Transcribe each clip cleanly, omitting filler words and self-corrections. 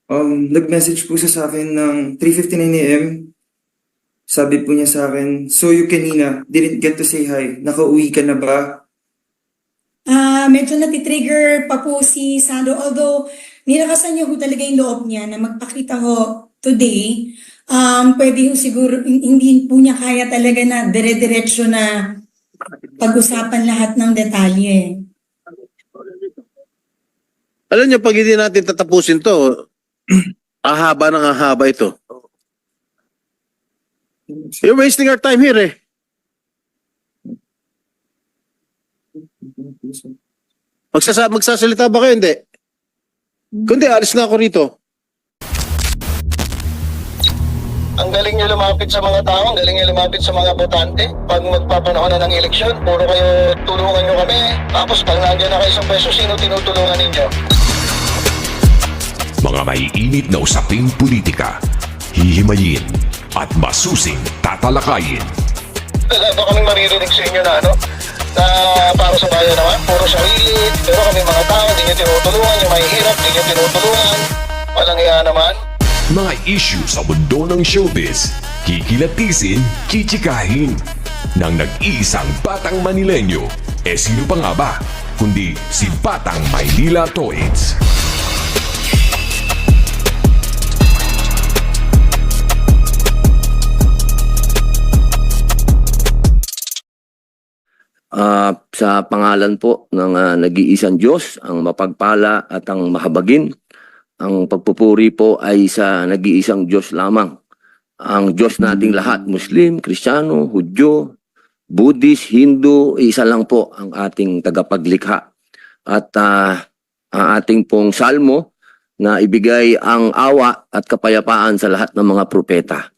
Nag-message po siya sa akin ng 3:59 AM. Sabi po niya sa akin, "So you kanina, didn't get to say hi. Nakauwi ka na ba?" Medyo natitrigger pa po si Sandro. Although, nilakasan niya ho talaga yung loob niya na magpakita ho today. Pwede ho siguro, hindi po niya kaya talaga na dire-diretso na pag-usapan lahat ng detalye. Alam niyo, pag hindi natin tatapusin to, ahaba ng ahaba ito. You're wasting our time here eh. Magsasalita ba kayo? Hindi. Kundi, alis na ako rito. Ang galing nyo lumapit sa mga tao, ang galing nyo lumapit sa mga botante. Pag magpapanahon na ng eleksyon, puro kayo tulungan nyo kami. Tapos pag nandiyan na kayo sa pwesto, sino tinutulungan ninyo? Mga maiinit na usaping politika, hihimayin at masusing tatalakayin. Wala ba kaming maririnig sa inyo na na para sa bayan naman, puro sarili, pero kami mga tao, hindi nyo tinutulungan, yung mahihirap, hindi nyo tinutulungan, walang iya naman. Mga issue sa mundo ng showbiz, kikilatisin, kichikahin. Nang nag-iisang Batang Manilenyo, sino pa nga ba? Kundi si Batang Maynila Toits. Sa pangalan po ng nag-iisang Diyos, ang mapagpala at ang mahabagin, ang pagpupuri po ay sa nag-iisang Diyos lamang. Ang Diyos nating lahat, Muslim, Kristiyano, Hudyo, Buddhist, Hindu, isa lang po ang ating tagapaglikha. At ang ating pong salmo na ibigay ang awa at kapayapaan sa lahat ng mga propeta.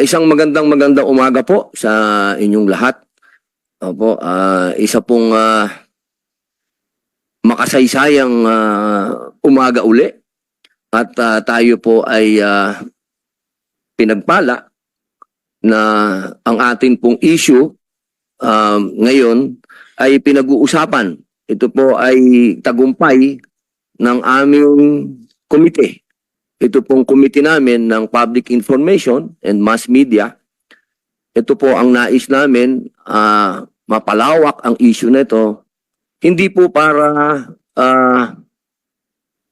Isang magandang umaga po sa inyong lahat. Opo, isa pong makasaysayang umaga uli at tayo po ay pinagpala na ang atin pong issue ngayon ay pinag-uusapan. Ito po ay tagumpay ng aming komite. Ito pong komite namin ng Public Information and Mass Media. Ito po ang nais namin, mapalawak ang issue nito. Hindi po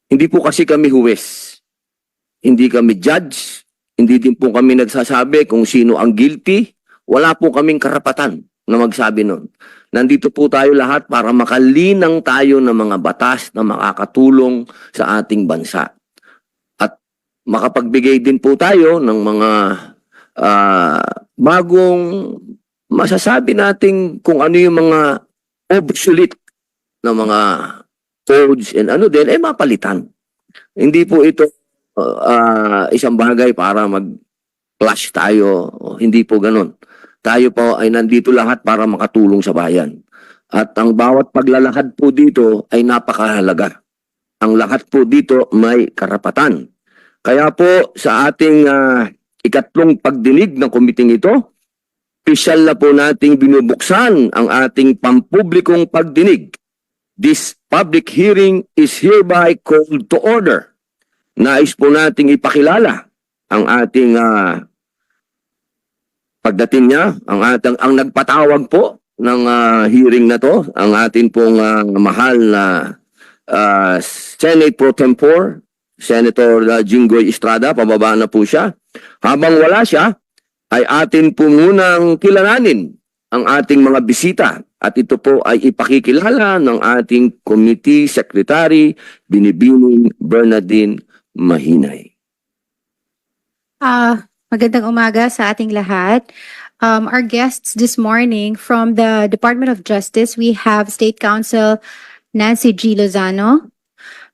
hindi po kasi kami huwes. Hindi kami judge. Hindi din po kami nagsasabi kung sino ang guilty. Wala po kaming karapatan na magsabi nun. Nandito po tayo lahat para makalinang tayo ng mga batas na makakatulong sa ating bansa. At makapagbigay din po tayo ng mga bagong masasabi natin kung ano yung mga obsolete na mga codes and mapalitan. Hindi po ito isang bagay para mag-clash tayo. Hindi po ganun. Tayo po ay nandito lahat para makatulong sa bayan. At ang bawat paglalakad po dito ay napakahalaga. Ang lahat po dito may karapatan. Kaya po sa ating ikatlong pagdinig ng komiting ito, opisyal na po nating binubuksan ang ating pampublikong pagdinig. This public hearing is hereby called to order. Nais po nating ipakilala ang ating pagdating niya, ang nagpatawag po ng hearing na to, ang ating pong mahal na Senate Pro Tempore, Senator Jinggoy Estrada, pababa na po siya. Habang wala siya, ay atin po munang kilalanin ang ating mga bisita. At ito po ay ipakikilala ng ating Committee Secretary, Binibining Bernardine Mahinay. Magandang umaga sa ating lahat. Our guests this morning from the Department of Justice, we have State Counsel Nancy G. Lozano.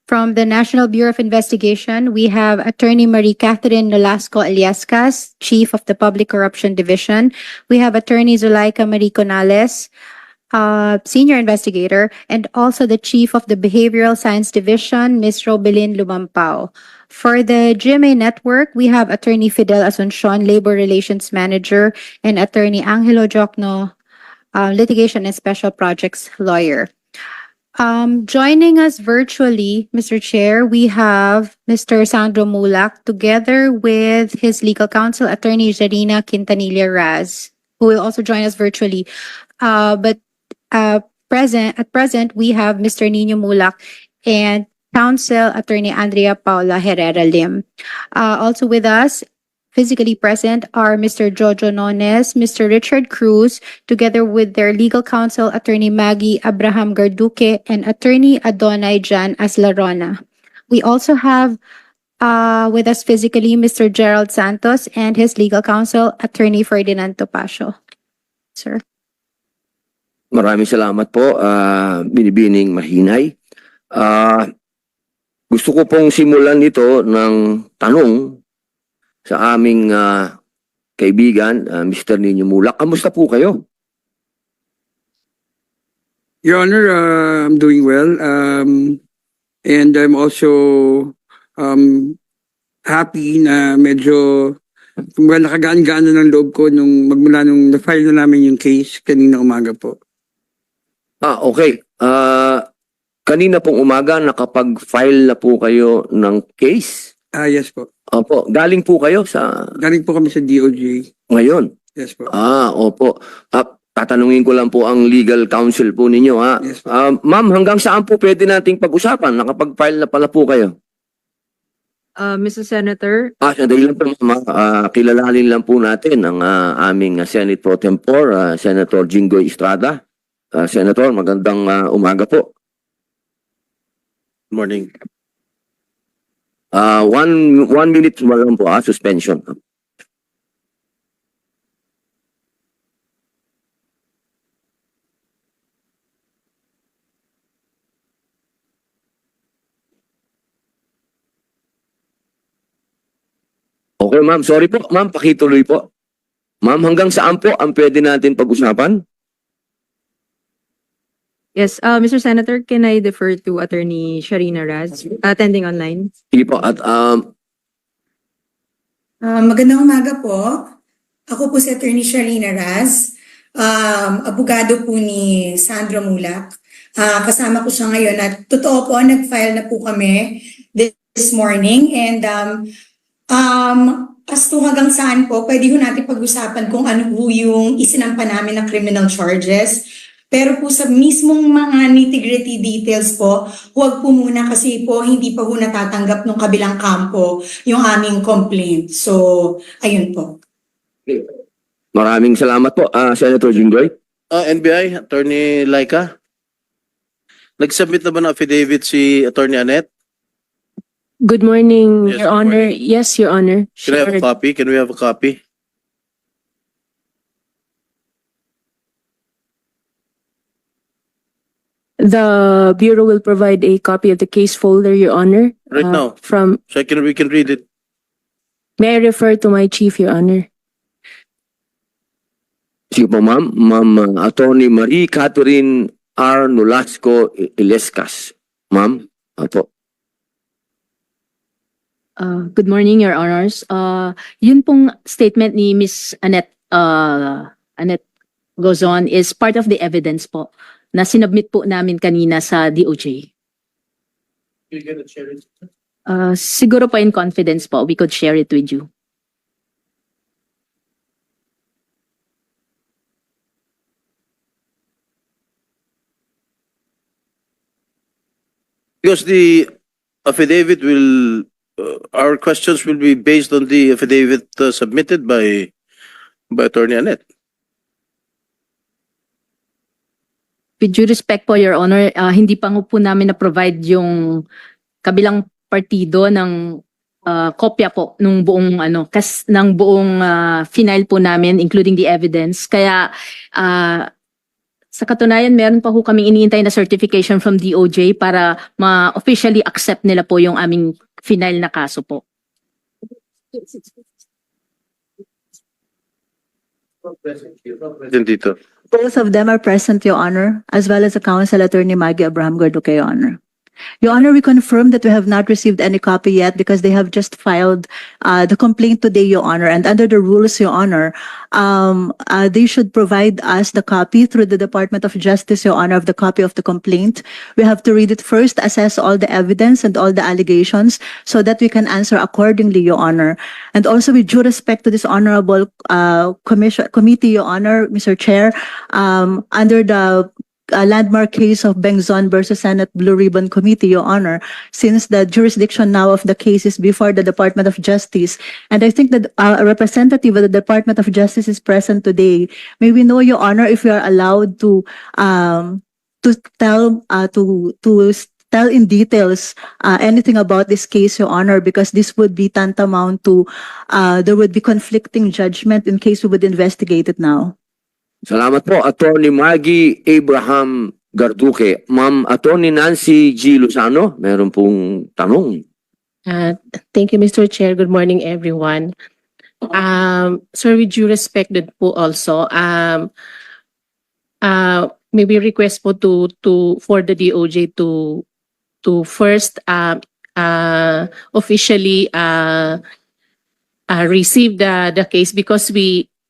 From the National Bureau of Investigation, we have Attorney Marie Catherine Nolasco Aliascas, Chief of the Public Corruption Division. We have Attorney Zulaika Marie Conales, Senior Investigator, and also the Chief of the Behavioral Science Division, Ms. Robelyn Lumampao. For the GMA Network, we have Attorney Fidel Asuncion, Labor Relations Manager, and Attorney Angelo Jocno, Litigation and Special Projects Lawyer. Joining us virtually, Mr. Chair, we have Mr. Sandro Mulak together with his legal counsel, Attorney Jarina Quintanilla Raz, who will also join us virtually. But at present, we have Mr. Nino Mulak and Counsel Attorney Andrea Paula Herrera Lim. Also with us, physically present are Mr. Jojo Nones, Mr. Richard Cruz, together with their legal counsel, Attorney Maggie Abraham Garduque, and Attorney Adonai Jan Aslarona. We also have with us physically Mr. Gerald Santos and his legal counsel, Attorney Ferdinand Topacio. Sir. Maraming salamat po, Binibining Mahinay. Gusto ko pong simulan ito ng tanong sa aming kaibigan, Mr. Nino Mulak. Kamusta po kayo? Your Honor, I'm doing well. And I'm also happy na medyo nakagaan-gaan na ng loob ko magmula nung na-file na namin yung case kanina umaga po. Okay. Kanina pong umaga, nakapag-file na po kayo ng case? Yes po. Opo. Galing po kayo sa... Galing po kami sa DOJ. Ngayon? Yes po. Opo. Tatanungin ko lang po ang legal counsel po ninyo, ha? Yes po. Ma'am, hanggang saan po pwede nating pag-usapan? Nakapag-file na pala po kayo. Mr. Senator, Sandali lang po, ma'am. Kilalanin lang po natin ang aming Senate Pro Tempore, Senator Jinggoy Estrada. Senator, magandang umaga po. Morning. 1 minute lang po, suspension. Okay, ma'am. Sorry po, ma'am. Pakituloy po. Ma'am, hanggang saan po ang pwede natin pag-usapan? yes, Mr. Senator, can I defer to Attorney Sharina Raz, attending online? Sige po. At Magandang umaga po. Ako po si Attorney Sharina Raz, abogado po ni Sandro Mulak. Kasama ko siya ngayon at totoo po, nag-file na po kami this morning and as to hanggang saan po, pwede ho natin pag-usapan kung ano po yung isinampa namin na criminal charges. Pero po sa mismong mga nitty-gritty details po, huwag po muna kasi po hindi pa po natatanggap ng kabilang kampo yung aming complaint. So, ayun po. maraming salamat po, Senator Jinggoy. NBI, Attorney Laika. Nag-submit na ba ng affidavit si Attorney Annette? Good morning, Yes, Your good Honor. morning. Yes, Your Honor. Can I have a copy? Can we have a copy? The Bureau will provide a copy of the case folder, Your Honor. Right now. From, So we can read it. may I refer to my chief, Your Honor? Sige po, ma'am. Ma'am Attorney Marie Catherine R. Nolasco Ilescas. Ma'am, apo. Good morning, Your Honors. Yun pong statement ni Miss Annette Gozon is part of the evidence po na sinubmit po namin kanina sa DOJ. You get it, share it. Siguro po in confidence po, we could share it with you. Because the affidavit will, our questions will be based on the affidavit submitted by Attorney Annette. With due respect po, Your Honor, hindi pa po namin na-provide yung kabilang partido ng kopya po nung buong ng buong final po namin including the evidence. Kaya sa katunayan meron pa po kaming iniintay na certification from DOJ para ma-officially accept nila po yung aming final na kaso po. Dito. Both of them are present, Your Honor, as well as the Counsel Attorney Maggie Abraham Garduque, Your Honor. Your Honor, we confirm that we have not received any copy yet because they have just filed the complaint today, Your Honor. And under the rules, Your Honor, they should provide us the copy through the Department of Justice, Your Honor, of the copy of the complaint. We have to read it first, assess all the evidence and all the allegations so that we can answer accordingly, Your Honor. And also with due respect to this honorable committee, Your Honor, Mr. Chair, under the landmark case of Bengzon versus Senate Blue Ribbon Committee, Your Honor, since the jurisdiction now of the case is before the Department of Justice. And I think that a representative of the Department of Justice is present today. May we know, Your Honor, if we are allowed to tell in details anything about this case, Your Honor, because this would be tantamount to there would be conflicting judgment in case we would investigate it now. Salamat po, Attorney Maggie Abraham Garduque. Ma'am Attorney Nancy G. Lozano, meron pong tanong. Thank you, Mr. Chair. Good morning, everyone. Sir, with due respect din po also, maybe request po for the DOJ to first officially receive the case, because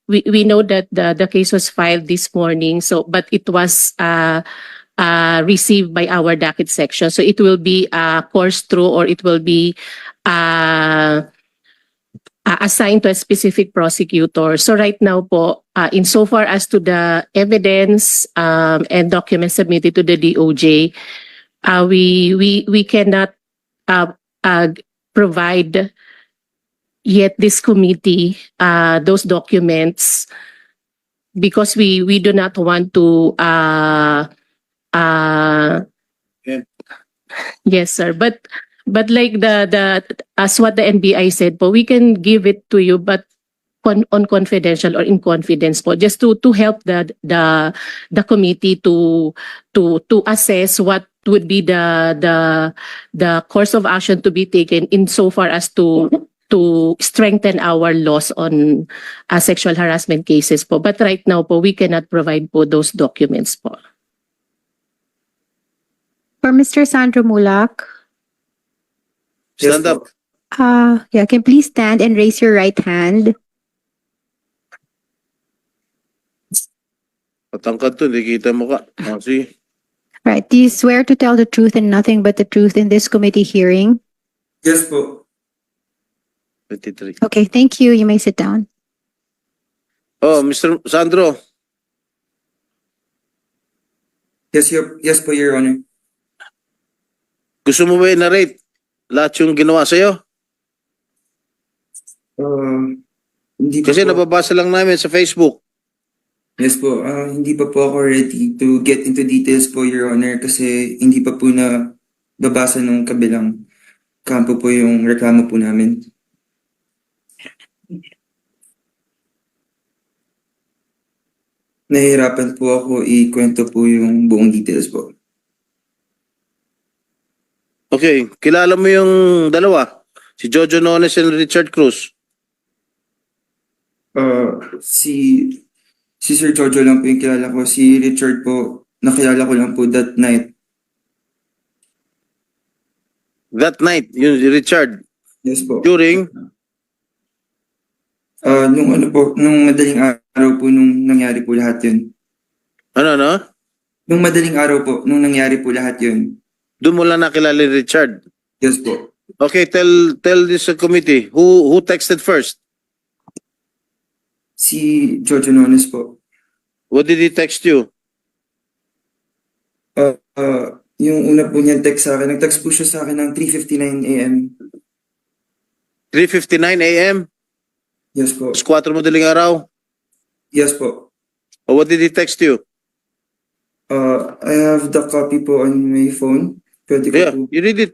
we know that the case was filed this morning, but it was received by our docket section, so it will be coursed through, or it will be assigned to a specific prosecutor. So right now po, insofar as to the evidence and documents submitted to the DOJ, we cannot provide yet this committee those documents, because we do not want to yes, sir, but like the as what the NBI said po, we can give it to you, but on confidential or in confidence po, just to help the committee to assess what would be the course of action to be taken insofar as to strengthen our laws on sexual harassment cases po. But right now po, we cannot provide po those documents po. For Mr. Sandro Mulak, Stand up. yeah, can please stand and raise your right hand. Patangkad to, hindi kita mo ka. See? Right. Do you swear to tell the truth and nothing but the truth in this committee hearing? Yes po. 23. Okay, thank you. You may sit down. Oh, Mr. Sandro, Yes po, Your Honor. gusto mo ba i-narrate lahat yung ginawa sa'yo? Hindi pa Kasi po. nababasa lang namin sa Facebook. Yes po, hindi pa po ako ready to get into details po, Your Honor, kasi hindi pa po na babasa ng kabilang kampo po yung reklamo po namin. Nahihirapan po ako ikwento po yung buong details po. Okay, kilala mo yung dalawa? Si Jojo Nones and Richard Cruz. Si Sir Jojo lang po yung kilala ko. Si Richard po, nakilala ko lang po that night. That night, yun si Richard. Yes po. During, Nung madaling araw po nung nangyari po lahat yun. ano? Nung madaling araw po, nung nangyari po lahat yun. Doon mo lang nakilala ni Richard. Yes po. Okay, tell this committee, who texted first? Si Jojo Nones po. What did he text you? Yung una po niya text sa akin, nag-text po siya sa akin ng 3:59 AM. 3:59 a.m.? Yes po. 4 madaling araw? Yes po. Or what did he text you? I have the copy po on my phone. Pwede ko Yeah, po. you read it.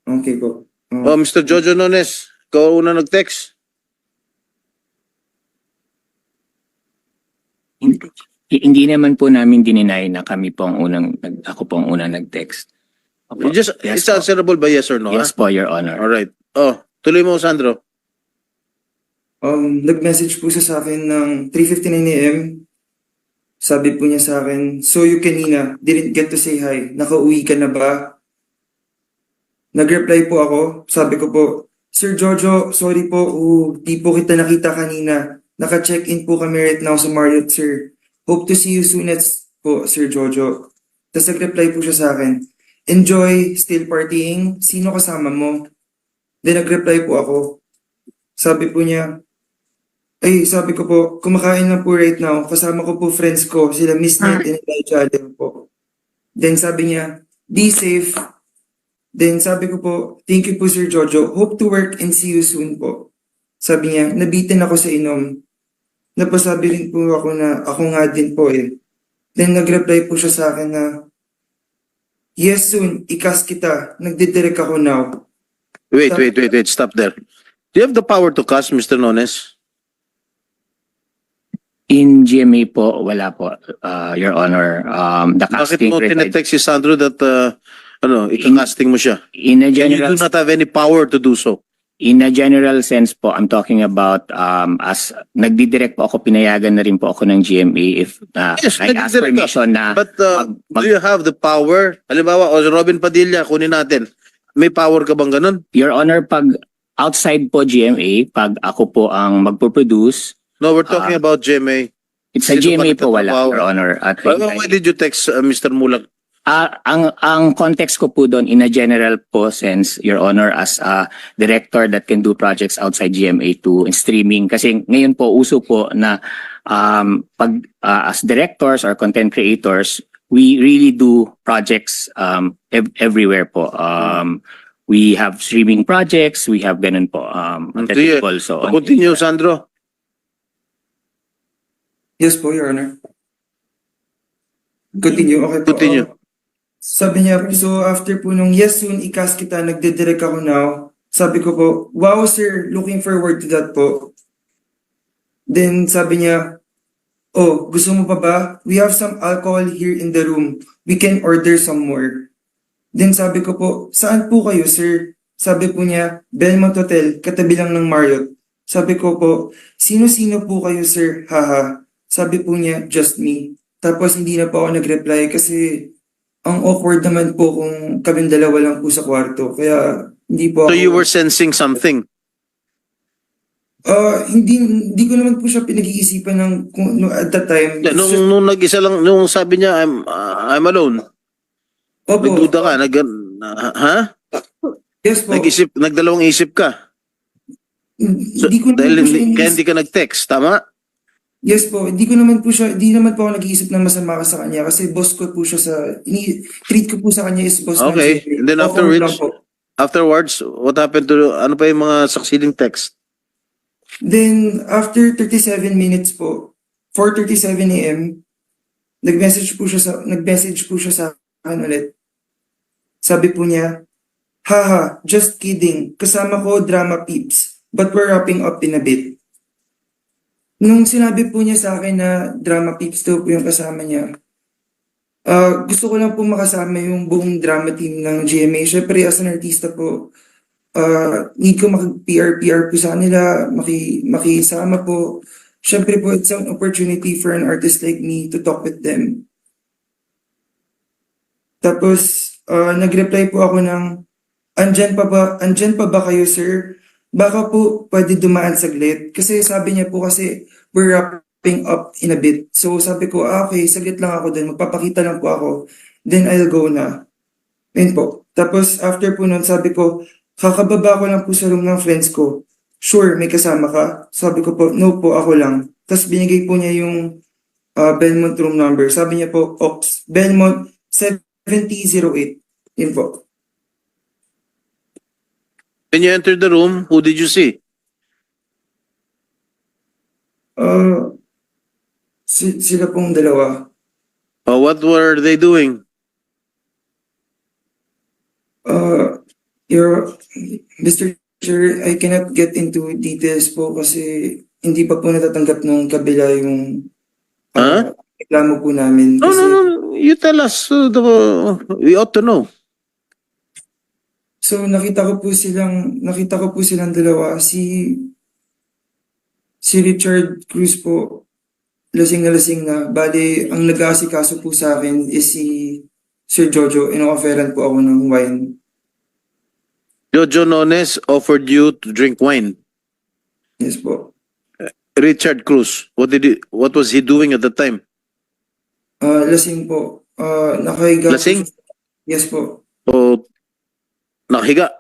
Okay po. Oh, Mr. Jojo Nones, ikaw una nag-text. Hindi naman po namin dininay na ako po ang unang nag-text. Opo. Just, Yes it's po. answerable by yes or no, Yes po, Your Honor. Alright. Oh, tuloy mo, Sandro. Nag-message po siya sa akin ng 3:59 AM. Sabi po niya sa akin, "So you kanina didn't get to say hi. Nakauwi ka na ba?" Nag-reply po ako, sabi ko po, Sir Jojo, sorry po, di po kita nakita kanina. Naka-check-in po kami right now sa Marriott, sir. Hope to see you soon po, Sir Jojo. Tapos nag-reply po siya sa akin, enjoy, still partying, sino kasama mo? Then nag-reply po ako. Sabi po niya, sabi ko po, kumakain lang po right now. Kasama ko po friends ko, sila Miss Net and Elijah Allen po. Then sabi niya, be safe. Then sabi ko po, thank you po Sir Jojo. Hope to work and see you soon po. Sabi niya, nabitin ako sa inom. Napasabi rin po ako na ako nga din po eh. Then nag-reply po siya sa akin na, yes soon, ikas kita. Nagdidirect ako now. Wait. Stop there. Do you have the power to cast, Mr. Nones? In GMA po, wala po, Your Honor. The Bakit casting mo resides tinetext si Sandro that, ika-casting mo siya? in a You general do not have any power to do so. In a general sense po, I'm talking about as nagdidirect po ako, pinayagan na rin po ako ng GMA if Yes, I ask nagdidirect ka. permission na But mag- do you have the power? Halimbawa, o Robin Padilla, kunin natin. May power ka bang ganun? Your Honor, pag outside po GMA, pag ako po ang magpo-produce, No, we're talking about GMA. it's sa Sino GMA pa po wala, nagtatrabaho? Your Honor. At Why did you text Mr. Mulak? ang context ko po doon in a general po sense, Your Honor, as a director that can do projects outside GMA to streaming. Kasi ngayon po, uso po na as directors or content creators, we really do projects everywhere po. We have streaming projects, we have ganun po. Sige. Also. Continue, Sandro. Yes po, Your Honor. Continue, okay po. Continue. Sabi niya, so after po nung yes soon, ikas kita, nagdidirect ako now. Sabi ko po, wow sir, looking forward to that po. Then sabi niya, oh, gusto mo pa ba? We have some alcohol here in the room. We can order some more. Then sabi ko po, saan po kayo sir? Sabi po niya, Belmont Hotel, katabi lang ng Marriott. Sabi ko po, sino-sino po kayo sir? Haha. Sabi po niya, just me. Tapos hindi na po ako nag-reply kasi ang awkward naman po kung kaming dalawa lang po sa kwarto. Kaya hindi po So ako... you were sensing something? Hindi ko naman po siya pinag-iisipan ng at that time. Yeah, nung nag-isa lang, nung sabi niya, I'm alone. Opo. Nagduda ka, ha? Yes po. Nagdalawang isip ka. So, Hindi ko naman dahil po siya kaya hindi ka nag-text, tama? Yes po, hindi naman po ako nag-iisip ng masama sa kanya kasi boss ko po siya treat ko po sa kanya is boss ng Okay, GMA. and then Awkward lang po. afterwards, what happened to, ano pa yung mga succeeding text? Then, after 37 minutes po, 4:37 a.m., nag-message po siya sa akin ulit. Sabi po niya, haha, just kidding. Kasama ko drama peeps, but we're wrapping up in a bit. Nung sinabi po niya sa akin na drama peeps daw po yung kasama niya, gusto ko lang po makasama yung buong drama team ng GMA. Syempre, as an artista po, need ko makipr po sa kanila, makisama po. Syempre po, it's an opportunity for an artist like me to talk with them. Tapos, nag-reply po ako ng, andyan pa ba kayo, sir? Baka po pwede dumaan saglit. Kasi sabi niya po kasi, we're wrapping up in a bit. So sabi ko, okay, saglit lang ako dun. Magpapakita lang po ako. Then I'll go na. Ayun po. Tapos after po nun, sabi ko, kakababa ko lang po sa room ng friends ko. Sure, may kasama ka? Sabi ko po, no po, ako lang. Tapos binigay po niya yung Belmont room number. Sabi niya po, Ox, Belmont 7008. Yun po. When you entered the room, who did you see? Sila pong dalawa. What were they doing? Mr. Chair, I cannot get into details po kasi hindi pa po natatanggap ng kabila yung reklamo po namin. No, Kasi, no. You tell us. We ought to know. So nakita ko po silang dalawa. Si Richard Cruz po, lasing na. Bali, ang nag-aasikaso po sa akin is si Sir Jojo. Ino-offeran po ako ng wine. Jojo Nones offered you to drink wine. Yes po. Richard Cruz, what was he doing at the time? Lasing po. Nakahiga po Lasing? siya. Yes po. O nakahiga?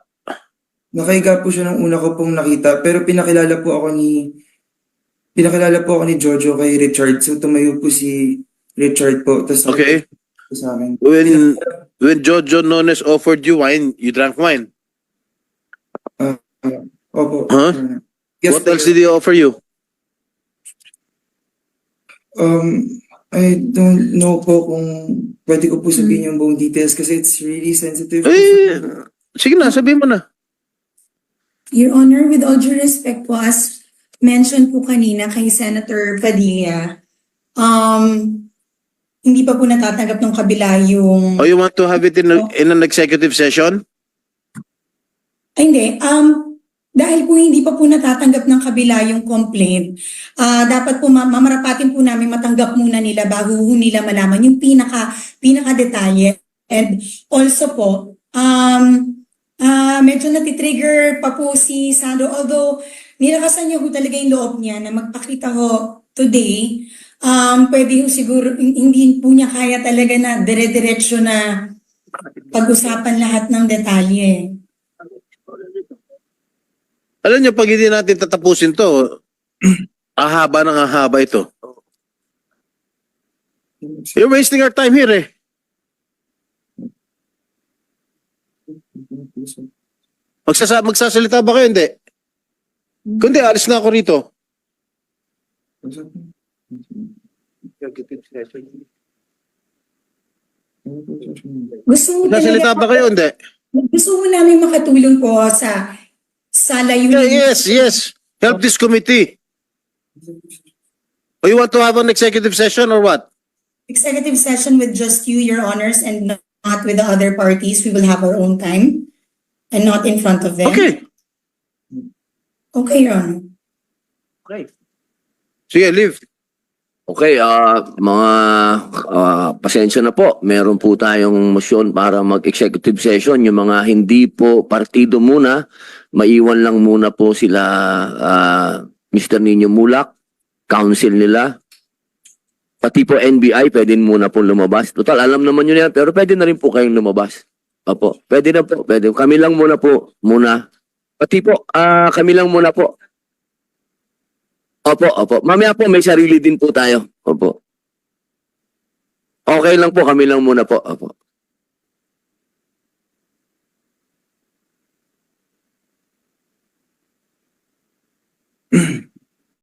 Nakahiga po siya nung una ko pong nakita, pero pinakilala po ako ni Jojo kay Richard. So tumayo po si Richard po. Tas Okay. sa akin. When Jojo Nones offered you wine, you drank wine. Opo. Huh? Yes, What else did he offer you? I don't know po kung pwede ko po sabihin yung buong details kasi it's really sensitive. Sige na, sabihin mo na. Your Honor, with all due respect po, as mentioned po kanina kay Senator Padilla, hindi pa po natatanggap ng kabila yung... Oh, you want to have it in an executive session? Ay, hindi. Dahil po hindi pa po natatanggap ng kabila yung complaint, dapat po mamarapatin po namin matanggap muna nila bago po nila malaman yung pinaka detalye. And also po, medyo natitrigger pa po si Sandro, although nilakasan niya po talaga yung loob niya na magpakita ho today. Pwede ho siguro, hindi po niya kaya talaga na dire-diretso na pag-usapan lahat ng detalye. Alam niyo, pag hindi natin tatapusin to, ahaba ng ahaba ito. You're wasting our time here eh. Magsasalita ba kayo? Hindi. Kundi, alis na ako rito. Magsasalita ba kayo? Hindi. Gusto mo namin makatulong po sa layunin. Yes. Help this committee. Or you want to have an executive session or what? Executive session with just you, Your Honors, and not with the other parties. We will have our own time and not in front of them. Okay. Okay, Your Honor. Sige, leave. Okay, mga pasensya na po. Meron po tayong motion para mag-executive session. Yung mga hindi po partido muna, maiwan lang muna po sila Mr. Nino Mulak, council nila. Pati po NBI, pwede muna po lumabas. Total, alam naman nyo yan, pero pwede na rin po kayong lumabas. Opo, pwede na po. Pwede. Kami lang muna po. Pati po, kami lang muna po. Opo. Mamaya po, may sarili din po tayo. Opo. Okay lang po, kami lang muna po. Opo.